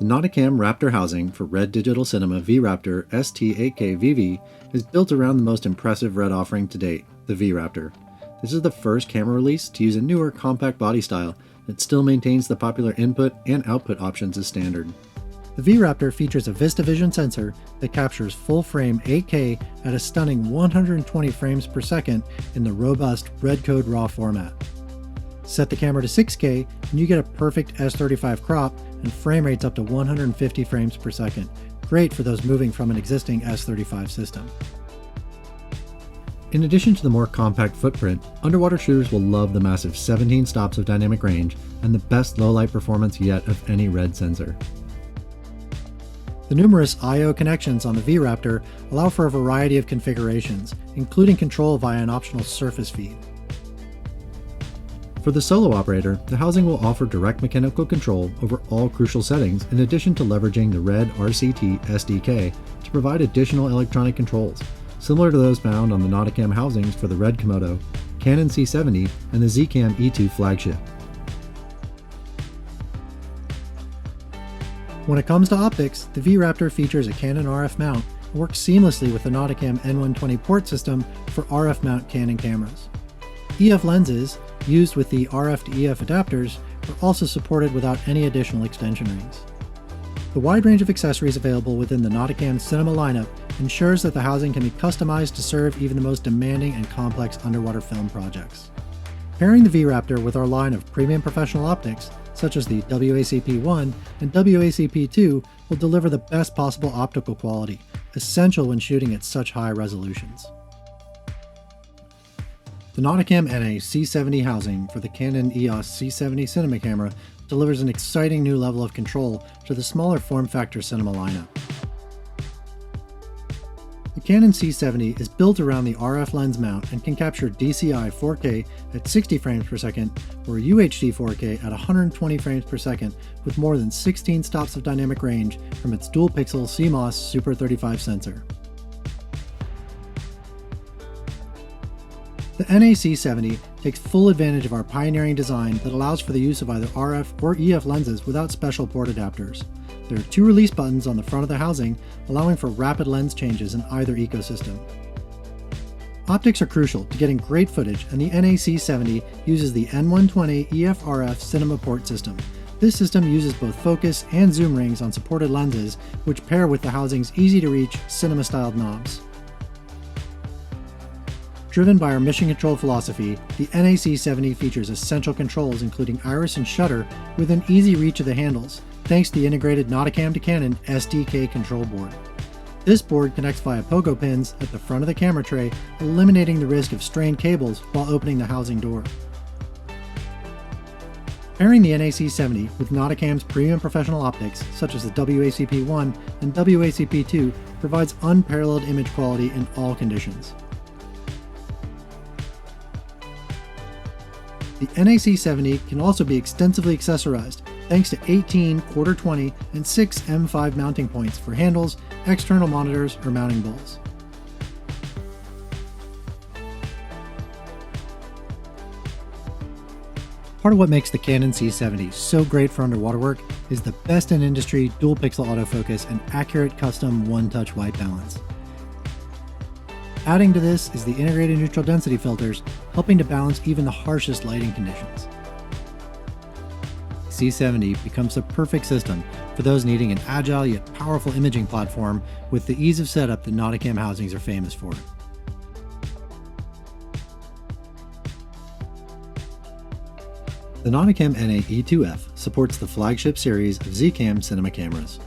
The Nauticam Raptor housing for Red Digital Cinema V-Raptor ST8K-VV is built around the most impressive Red offering to date, the V-Raptor. This is the first camera release to use a newer compact body style that still maintains the popular input and output options as standard. The V-Raptor features a VistaVision sensor that captures full-frame 8K at a stunning 120 frames per second in the robust Red Code RAW format. Set the camera to 6K and you get a perfect S35 crop and frame rates up to 150 frames per second. Great for those moving from an existing S35 system. In addition to the more compact footprint, underwater shooters will love the massive 17 stops of dynamic range and the best low-light performance yet of any Red sensor. The numerous I/O connections on the V-Raptor allow for a variety of configurations, including control via an optional surface feed. For the solo operator, the housing will offer direct mechanical control over all crucial settings in addition to leveraging the Red RCT SDK to provide additional electronic controls, similar to those found on the Nauticam housings for the Red Komodo, Canon C70, and the Zcam E2 flagship. When it comes to optics, the V-Raptor features a Canon RF mount and works seamlessly with the Nauticam N120 port system for RF mount Canon cameras. EF lenses, used with the RF to EF adapters, are also supported without any additional extension rings. The wide range of accessories available within the Nauticam Cinema lineup ensures that the housing can be customized to serve even the most demanding and complex underwater film projects. Pairing the V-Raptor with our line of premium professional optics, such as the WACP-1 and WACP-2, will deliver the best possible optical quality, essential when shooting at such high resolutions. The Nauticam NA C70 housing for the Canon EOS C70 cinema camera delivers an exciting new level of control to the smaller form factor cinema lineup. The Canon C70 is built around the RF lens mount and can capture DCI 4K at 60 frames per second or UHD 4K at 120 frames per second with more than 16 stops of dynamic range from its dual-pixel CMOS Super 35 sensor. The NA-C70 takes full advantage of our pioneering design that allows for the use of either RF or EF lenses without special port adapters. There are 2 release buttons on the front of the housing, allowing for rapid lens changes in either ecosystem. Optics are crucial to getting great footage, and the NA-C70 uses the N120 EF-RF cinema port system. This system uses both focus and zoom rings on supported lenses, which pair with the housing's easy-to-reach cinema-styled knobs. Driven by our mission control philosophy, the NA-C70 features essential controls including iris and shutter within easy reach of the handles, thanks to the integrated Nauticam to Canon SDK control board. This board connects via pogo pins at the front of the camera tray, eliminating the risk of strained cables while opening the housing door. Pairing the NA-C70 with Nauticam's premium professional optics, such as the WACP-1 and WACP-2, provides unparalleled image quality in all conditions. The NA-C70 can also be extensively accessorized, thanks to 18 quarter 20 and 6 M5 mounting points for handles, external monitors, or mounting bowls. Part of what makes the Canon C70 so great for underwater work is the best in industry dual pixel autofocus and accurate custom one-touch white balance. Adding to this is the integrated neutral density filters, helping to balance even the harshest lighting conditions. C70 becomes the perfect system for those needing an agile yet powerful imaging platform with the ease of setup that Nauticam housings are famous for. The Nauticam NA E2F supports the flagship series of Zcam cinema cameras.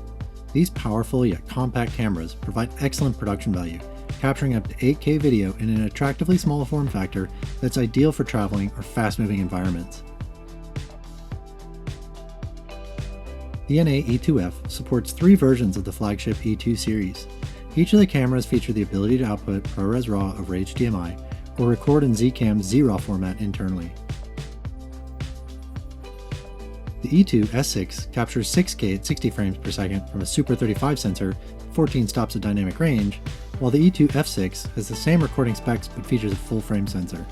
These powerful yet compact cameras provide excellent production value, capturing up to 8K video in an attractively small form factor that's ideal for traveling or fast-moving environments. The NA E2F supports 3 versions of the flagship E2 series. Each of the cameras feature the ability to output ProRes RAW over HDMI or record in Zcam's ZRAW format internally. The E2 S6 captures 6K at 60 frames per second from a Super 35 sensor, 14 stops of dynamic range, while the E2 F6 has the same recording specs but features a full-frame sensor.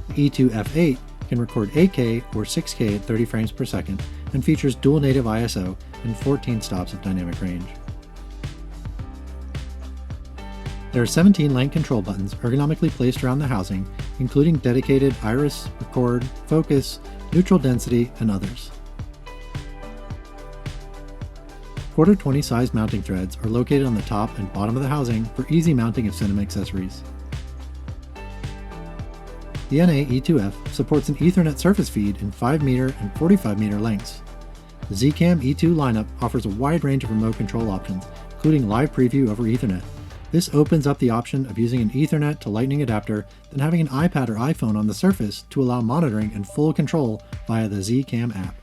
The E2 F8 can record 8K or 6K at 30 frames per second and features dual native ISO and 14 stops of dynamic range. There are 17 lane control buttons ergonomically placed around the housing, including dedicated iris, record, focus, neutral density, and others. Quarter 20 size mounting threads are located on the top and bottom of the housing for easy mounting of cinema accessories. The NA-E2F supports an Ethernet surface feed in 5-meter and 45-meter lengths. The Zcam E2 lineup offers a wide range of remote control options, including live preview over Ethernet. This opens up the option of using an Ethernet to Lightning adapter, then having an iPad or iPhone on the surface to allow monitoring and full control via the Zcam app.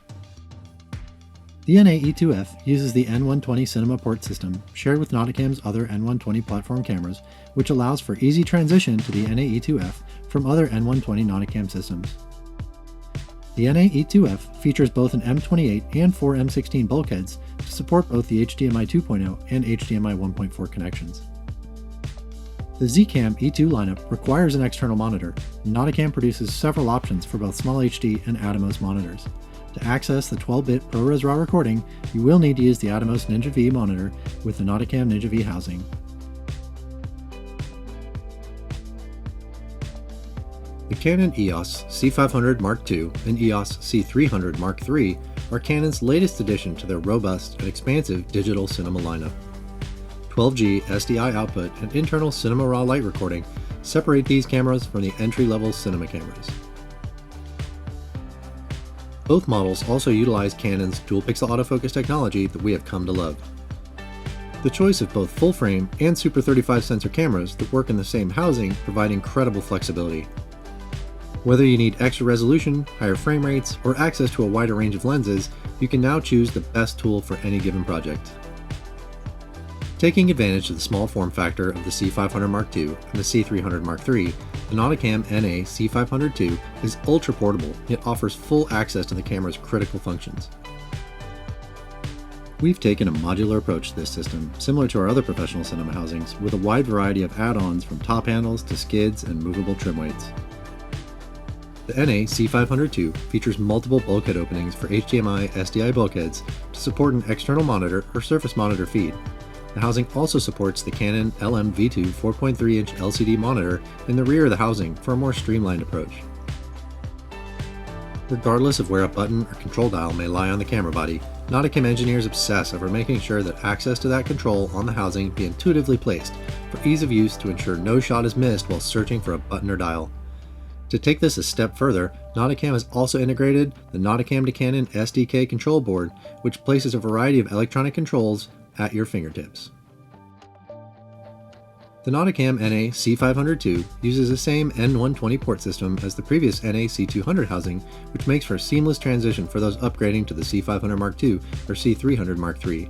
The NA-E2F uses the N120 cinema port system shared with Nauticam's other N120 platform cameras, which allows for easy transition to the NA-E2F from other N120 Nauticam systems. The NA-E2F features both an M28 and 4 M16 bulkheads to support both the HDMI 2.0 and HDMI 1.4 connections. The Zcam E2 lineup requires an external monitor, and Nauticam produces several options for both Small HD and Atomos monitors. To access the 12-bit ProRes RAW recording, you will need to use the Atomos Ninja V monitor with the Nauticam Ninja V housing. The Canon EOS C500 Mark II and EOS C300 Mark III are Canon's latest addition to their robust and expansive digital cinema lineup. 12G SDI output and internal cinema RAW light recording separate these cameras from the entry-level cinema cameras. Both models also utilize Canon's dual pixel autofocus technology that we have come to love. The choice of both full-frame and Super 35 sensor cameras that work in the same housing provide incredible flexibility. Whether you need extra resolution, higher frame rates, or access to a wider range of lenses, you can now choose the best tool for any given project. Taking advantage of the small form factor of the C500 Mark II and the C300 Mark III, the Nauticam NA C500 II is ultra portable, yet offers full access to the camera's critical functions. We've taken a modular approach to this system, similar to our other professional cinema housings, with a wide variety of add-ons from top handles to skids and movable trim weights. The NA C500 II features multiple bulkhead openings for HDMI SDI bulkheads to support an external monitor or surface monitor feed. The housing also supports the Canon LM-V2 4.3-inch LCD monitor in the rear of the housing for a more streamlined approach. Regardless of where a button or control dial may lie on the camera body, Nauticam engineers obsess over making sure that access to that control on the housing be intuitively placed for ease of use to ensure no shot is missed while searching for a button or dial. To take this a step further, Nauticam has also integrated the Nauticam to Canon SDK control board, which places a variety of electronic controls at your fingertips. The Nauticam NA C500 II uses the same N120 port system as the previous NA C200 housing, which makes for a seamless transition for those upgrading to the C500 Mark II or C300 Mark III.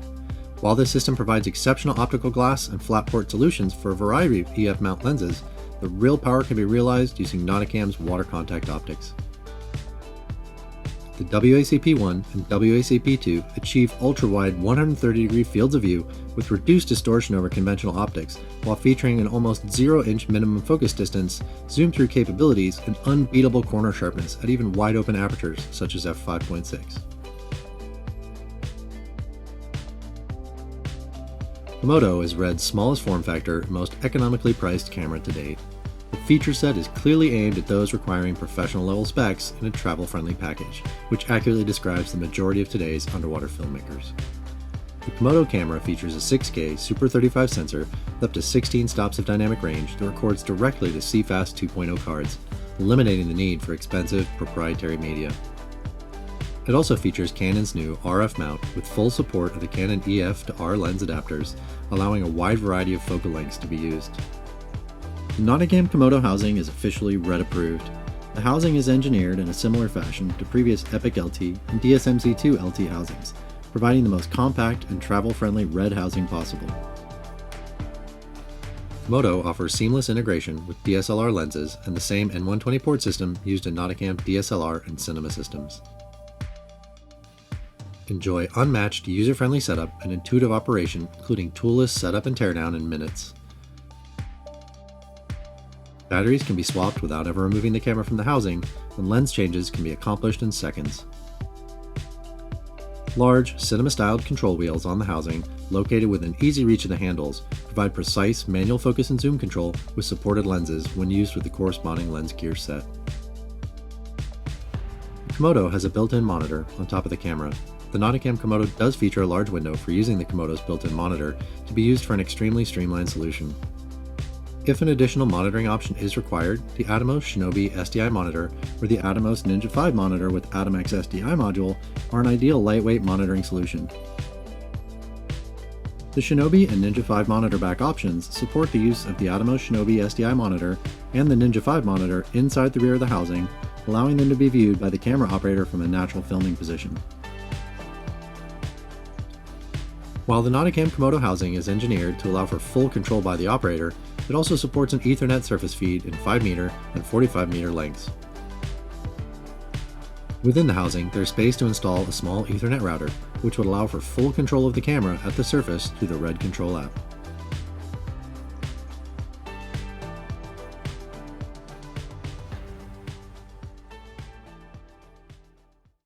While this system provides exceptional optical glass and flat port solutions for a variety of EF mount lenses, the real power can be realized using Nauticam's water contact optics. The WACP-1 and WACP-2 achieve ultra-wide 130-degree fields of view with reduced distortion over conventional optics, while featuring an almost 0-inch minimum focus distance, zoom-through capabilities, and unbeatable corner sharpness at even wide-open apertures such as f5.6. Komodo is Red's smallest form factor and most economically priced camera to date. The feature set is clearly aimed at those requiring professional level specs in a travel-friendly package, which accurately describes the majority of today's underwater filmmakers. The Komodo camera features a 6K Super 35 sensor with up to 16 stops of dynamic range that records directly to CFast 2.0 cards, eliminating the need for expensive proprietary media. It also features Canon's new RF mount with full support of the Canon EF to R lens adapters, allowing a wide variety of focal lengths to be used. The Nauticam Komodo housing is officially RED approved. The housing is engineered in a similar fashion to previous Epic LT and DSMC2 LT housings, providing the most compact and travel-friendly RED housing possible. Komodo offers seamless integration with DSLR lenses and the same N120 port system used in Nauticam DSLR and cinema systems. Enjoy unmatched user-friendly setup and intuitive operation, including toolless setup and teardown in minutes. Batteries can be swapped without ever removing the camera from the housing, and lens changes can be accomplished in seconds. Large, cinema-styled control wheels on the housing, located within easy reach of the handles, provide precise manual focus and zoom control with supported lenses when used with the corresponding lens gear set. The Komodo has a built-in monitor on top of the camera. The Nauticam Komodo does feature a large window for using the Komodo's built-in monitor to be used for an extremely streamlined solution. If an additional monitoring option is required, the Atomos Shinobi SDI monitor or the Atomos Ninja 5 monitor with Atomex SDI module are an ideal lightweight monitoring solution. The Shinobi and Ninja 5 monitor back options support the use of the Atomos Shinobi SDI monitor and the Ninja 5 monitor inside the rear of the housing, allowing them to be viewed by the camera operator from a natural filming position. While the Nauticam Komodo housing is engineered to allow for full control by the operator, it also supports an Ethernet surface feed in 5 m and 45 m lengths. Within the housing, there is space to install a small Ethernet router, which would allow for full control of the camera at the surface through the Red Control app.